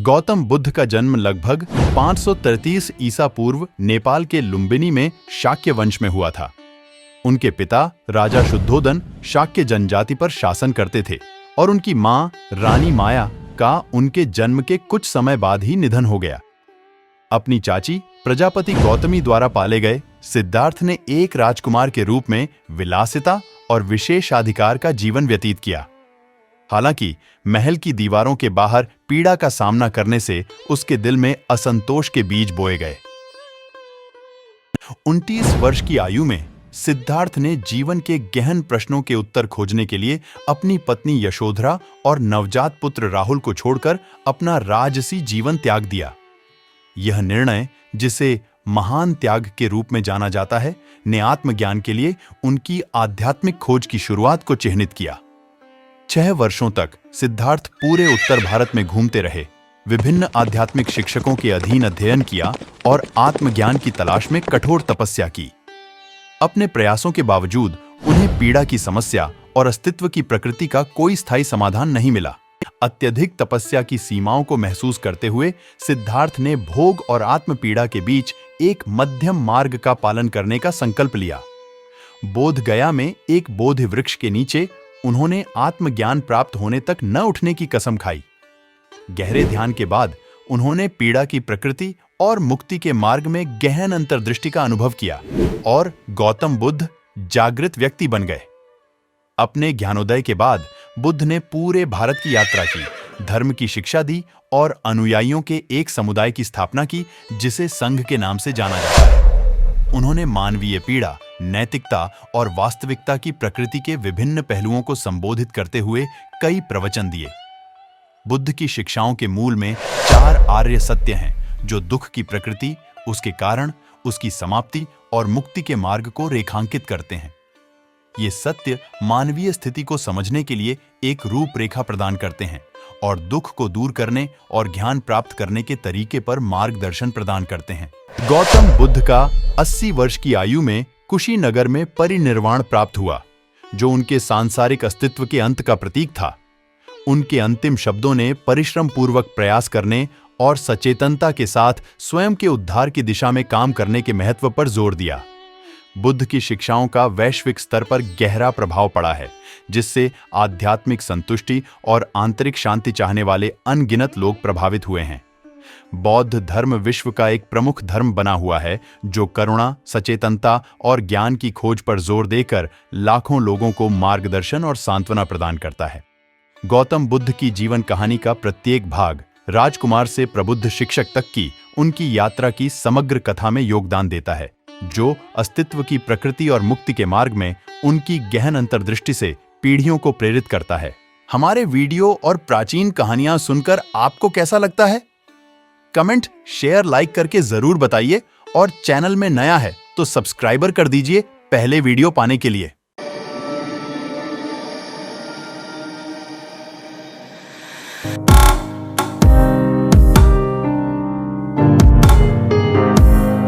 गौतम बुद्ध का जन्म लगभग 533 ईसा पूर्व नेपाल के लुम्बिनी में शाक्य वंश में हुआ था। उनके पिता राजा शुद्धोदन शाक्य जनजाति पर शासन करते थे और उनकी मां रानी माया का उनके जन्म के कुछ समय बाद ही निधन हो गया। अपनी चाची प्रजापति गौतमी द्वारा पाले गए सिद्धार्थ ने एक राजकुमार के रूप में विलासिता और विशेषाधिकार का जीवन व्यतीत किया। हालांकि महल की दीवारों के बाहर पीड़ा का सामना करने से उसके दिल में असंतोष के बीज बोए गए। 29 वर्ष की आयु में सिद्धार्थ ने जीवन के गहन प्रश्नों के उत्तर खोजने के लिए अपनी पत्नी यशोधरा और नवजात पुत्र राहुल को छोड़कर अपना राजसी जीवन त्याग दिया। यह निर्णय, जिसे महान त्याग के रूप में जाना जाता है, ने आत्मज्ञान के लिए उनकी आध्यात्मिक खोज की शुरुआत को चिह्नित किया। 6 वर्षों तक सिद्धार्थ पूरे उत्तर भारत में घूमते रहे, विभिन्न आध्यात्मिक शिक्षकों के अधीन अध्ययन किया और आत्मज्ञान की तलाश में कठोर तपस्या की। अपने प्रयासों के बावजूद उन्हें पीड़ा की समस्या और अस्तित्व की प्रकृति का कोई स्थायी समाधान नहीं मिला। अत्यधिक तपस्या की सीमाओं को महसूस करते हुए सिद्धार्थ ने भोग और आत्म पीड़ा के बीच एक मध्यम मार्ग का पालन करने का संकल्प लिया। बोध गया में एक बोधि वृक्ष के नीचे उन्होंने आत्मज्ञान प्राप्त होने तक न उठने की कसम खाई। गहरे ध्यान के बाद उन्होंने पीड़ा की प्रकृति और मुक्ति के मार्ग में गहन अंतर्दृष्टि का अनुभव किया और गौतम बुद्ध जागृत व्यक्ति बन गए। अपने ज्ञानोदय के बाद बुद्ध ने पूरे भारत की यात्रा की, धर्म की शिक्षा दी और अनुयायियों के एक समुदाय की स्थापना की जिसे संघ के नाम से जाना जाता है। उन्होंने मानवीय पीड़ा, नैतिकता और वास्तविकता की प्रकृति के विभिन्न पहलुओं को संबोधित करते हुए कई प्रवचन दिए। बुद्ध की शिक्षाओं के मूल में 4 आर्य सत्य हैं, जो दुख की प्रकृति, उसके कारण, उसकी समाप्ति और मुक्ति के मार्ग को रेखांकित करते हैं। ये सत्य मानवीय स्थिति को समझने के लिए एक रूपरेखा प्रदान करते हैं और दुख को दूर करने और ज्ञान प्राप्त करने के तरीके पर मार्गदर्शन प्रदान करते हैं। गौतम बुद्ध का 80 वर्ष की आयु में कुशीनगर में परिनिर्वाण प्राप्त हुआ, जो उनके सांसारिक अस्तित्व के अंत का प्रतीक था। उनके अंतिम शब्दों ने परिश्रम पूर्वक प्रयास करने और सचेतनता के साथ स्वयं के उद्धार की दिशा में काम करने के महत्व पर जोर दिया। बुद्ध की शिक्षाओं का वैश्विक स्तर पर गहरा प्रभाव पड़ा है, जिससे आध्यात्मिक संतुष्टि और आंतरिक शांति चाहने वाले अनगिनत लोग प्रभावित हुए हैं। बौद्ध धर्म विश्व का एक प्रमुख धर्म बना हुआ है, जो करुणा, सचेतनता और ज्ञान की खोज पर जोर देकर लाखों लोगों को मार्गदर्शन और सांत्वना प्रदान करता है। गौतम बुद्ध की जीवन कहानी का प्रत्येक भाग राजकुमार से प्रबुद्ध शिक्षक तक की उनकी यात्रा की समग्र कथा में योगदान देता है, जो अस्तित्व की प्रकृति और मुक्ति के मार्ग में उनकी गहन अंतर्दृष्टि से पीढ़ियों को प्रेरित करता है। हमारे वीडियो और प्राचीन कहानियां सुनकर आपको कैसा लगता है? कमेंट, शेयर, लाइक करके जरूर बताइए और चैनल में नया है तो सब्सक्राइबर कर दीजिए पहले वीडियो पाने के लिए।